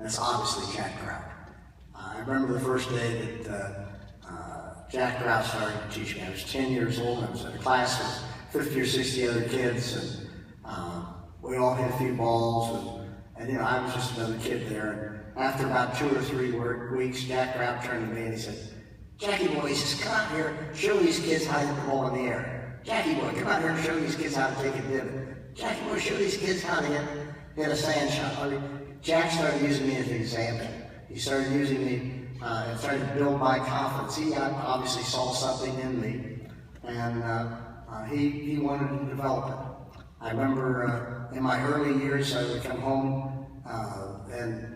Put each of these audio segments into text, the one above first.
and it's obviously Jack Grout. I remember the first day that Jack Grout started teaching me. I was 10 years old. I was in a class with 50 or 60 other kids, and we all hit a few balls, and you know, I was just another kid there. And after about 2 or 3 weeks, Jack Grout turned to me and he said, "Jackie boy," he says, "come out here, show these kids how to hit the ball in the air. Jackie boy, come out here and show these kids how to take a divot. Jackie boy, show these kids how to hit a sand shot." I mean, Jack started using me as an example. He started using me and started to build my confidence. He obviously saw something in me, and he wanted to develop it. I remember in my early years, I would come home and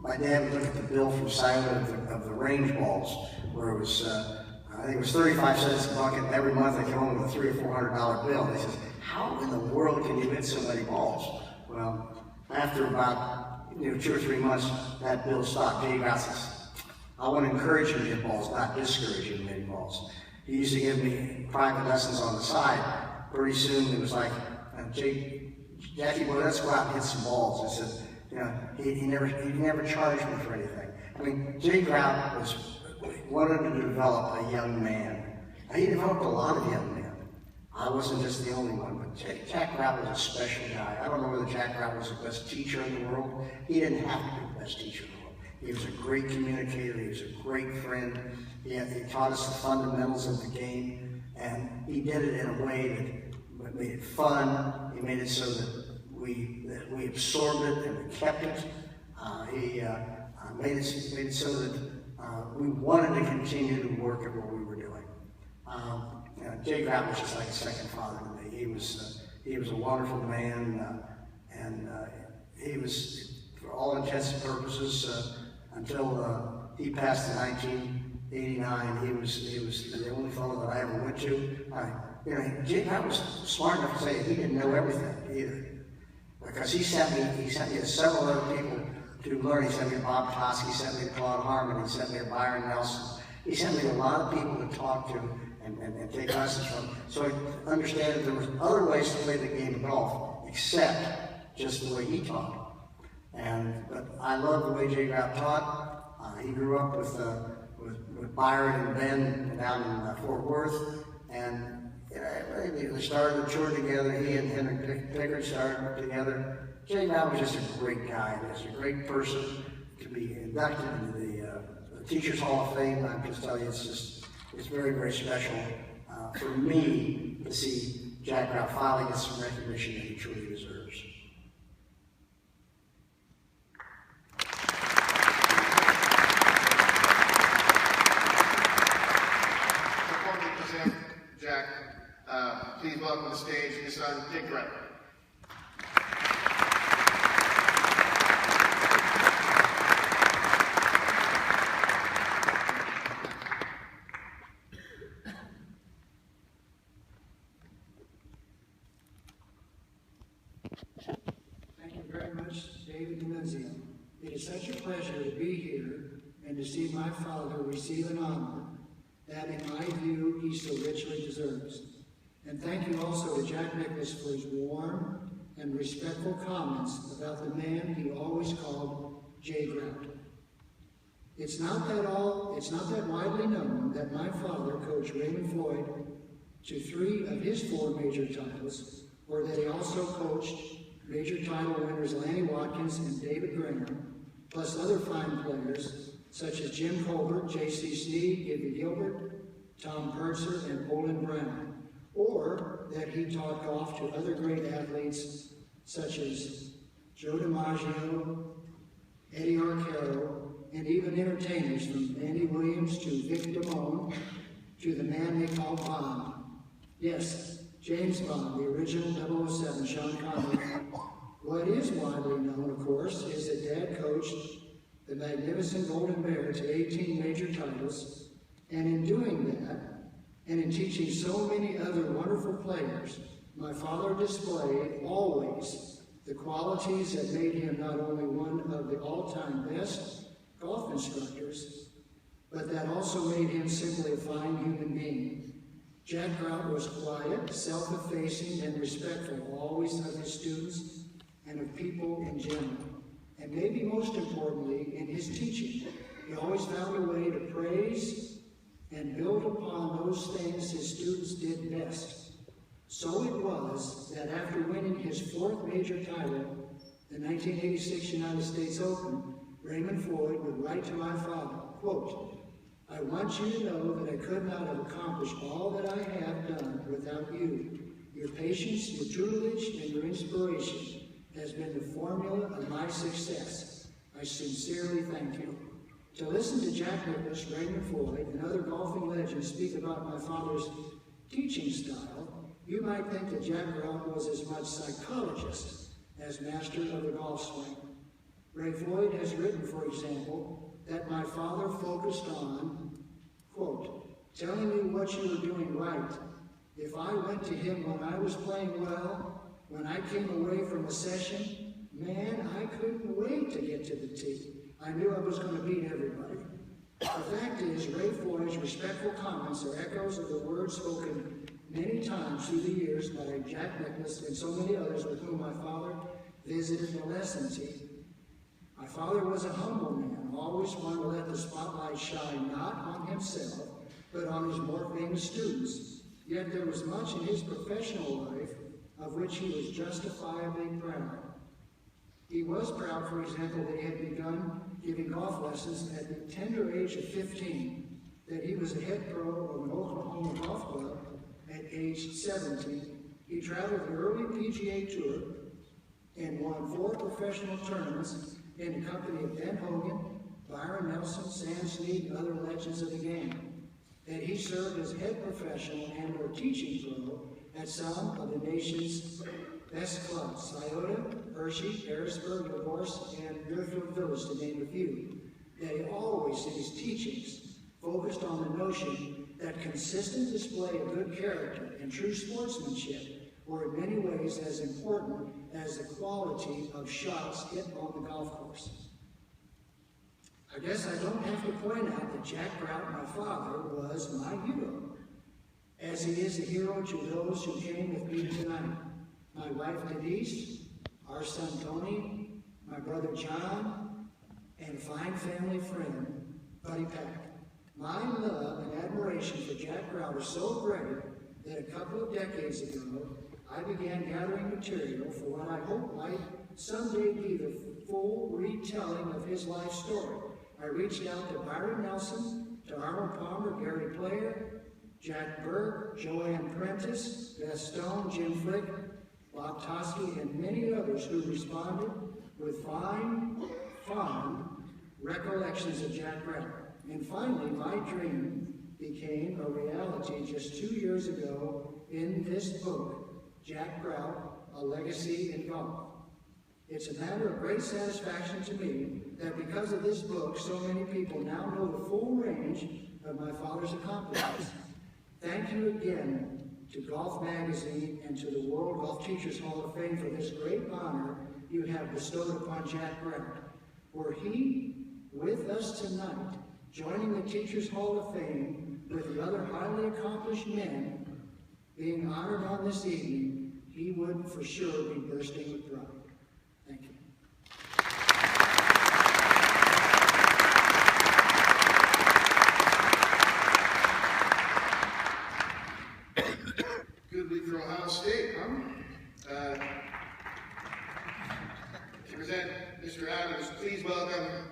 my dad would look at the bill from Silent of the range balls, where it was, I think it was 35 cents a bucket, and every month I came home with a $300 or $400 bill. And he says, "How in the world can you hit so many balls?" Well, after about 2 or 3 months, that bill stopped. Jack Grout says, "I want to encourage you to hit balls, not discourage you to hit balls." He used to give me private lessons on the side. Pretty soon it was like, "Jackie boy, let's go out and hit some balls." I said, he never charged me for anything. I mean, Jack Grout wanted to develop a young man. He developed a lot of young men. I wasn't just the only one, but Jack Grout was a special guy. I don't know whether Jack Grout was the best teacher in the world. He didn't have to be the best teacher in the world. He was a great communicator. He was a great friend. He taught us the fundamentals of the game, and he did it in a way that made it fun. He made it so that we absorbed it and we kept it. He made it so that we wanted to continue to work at what we were doing. Jack Grout was just like a second father to me. He was a wonderful man, and he was, for all intents and purposes, until he passed in 1989. He was the only fellow that I ever went to. Jack Grout was smart enough to say he didn't know everything either, because he sent me to several other people to learn. He sent me to Bob Tosky, he sent me to Claude Harmon, he sent me to Byron Nelson. He sent me to a lot of people to talk to and take lessons from. So I understand that there was other ways to play the game of golf, except just the way he taught. But I love the way Jack Grout taught. He grew up with Byron and Ben down in Fort Worth, and they started the tour together. He and Henry Pickard started together. Jack Grout was just a great guy. He was a great person to be inducted into the Teachers Hall of Fame. I'm just telling you, it's very, very special for me to see Jack Grout finally get some recognition that he truly deserves. Before we present Jack, please welcome to the stage his son, Jack Grout. It is such a pleasure to be here and to see my father receive an honor that, in my view, he so richly deserves. And thank you also to Jack Nicklaus for his warm and respectful comments about the man he always called Jack Grout. It's not that widely known that my father coached Raymond Floyd to 3 of his 4 major titles, or that he also coached major title winners Lanny Watkins and David Graham, plus other fine players such as Jim Colbert, J.C. Sneed, Gibby Gilbert, Tom Purser, and Olin Brown, or that he taught golf to other great athletes such as Joe DiMaggio, Eddie Arcaro, and even entertainers from Andy Williams to Vic Damone to the man they call Bond. Yes, James Bond, the original 007, Sean Connery. What is widely known, of course, is that Dad coached the magnificent Golden Bear to 18 major titles, and in doing that, and in teaching so many other wonderful players, my father displayed always the qualities that made him not only one of the all-time best golf instructors, but that also made him simply a fine human being. Jack Grout was quiet, self-effacing, and respectful always of his students and of people in general. And maybe most importantly, in his teaching, he always found a way to praise and build upon those things his students did best. So it was that after winning his fourth major title, the 1986 United States Open, Raymond Floyd would write to my father, quote, "I want you to know that I could not have accomplished all that I have done without you. Your patience, your tutelage, and your inspiration has been the formula of my success. I sincerely thank you." To listen to Jack Nicklaus, Raymond Floyd, and other golfing legends speak about my father's teaching style, you might think that Jack Grout was as much psychologist as master of the golf swing. Ray Floyd has written, for example, that my father focused on, quote, "telling me what you were doing right. If I went to him when I was playing well, when I came away from a session, man, I couldn't wait to get to the tee. I knew I was going to beat everybody." The fact is, Ray Floyd's respectful comments are echoes of the words spoken many times through the years by Jack Nicklaus and so many others with whom my father visited the lesson tee. My father was a humble man, always wanted to let the spotlight shine not on himself, but on his more famous students. Yet there was much in his professional life of which he was justifiably proud. He was proud, for example, that he had begun giving golf lessons at the tender age of 15, that he was a head pro of an Oklahoma golf club at age 17. He traveled the early PGA Tour and won 4 professional tournaments in the company of Ben Hogan, Byron Nelson, Sam Snead, and other legends of the game. That he served as head professional and or teaching pro at some of the nation's best clubs, Scioto, Hershey, Harrisburg, LaGorce, and Deerfield Village, to name a few. That he always, in his teachings, focused on the notion that consistent display of good character and true sportsmanship were in many ways as important as the quality of shots hit on the golf course. I guess I don't have to point out that Jack Grout, my father, was my hero, as he is a hero to those who came with me tonight. My wife Denise, our son Tony, my brother John, and fine family friend, Buddy Pack. My love and admiration for Jack Grout is so great that a couple of decades ago, I began gathering material for what I hope might someday be the full retelling of his life story. I reached out to Byron Nelson, to Arnold Palmer, Gary Player, Jack Burke, Joanne Prentice, Beth Stone, Jim Flick, Bob Toski, and many others who responded with fond recollections of Jack Grout. And finally, my dream became a reality just 2 years ago in this book, Jack Grout, A Legacy in Golf. It's a matter of great satisfaction to me that because of this book, so many people now know the full range of my father's accomplishments. Thank you again to Golf Magazine and to the World Golf Teachers Hall of Fame for this great honor you have bestowed upon Jack Grout. Were he with us tonight, joining the Teachers Hall of Fame with the other highly accomplished men being honored on this evening, he would for sure be bursting with pride. Thank you. Good week for Ohio State, huh? To present Mr. Adams, please welcome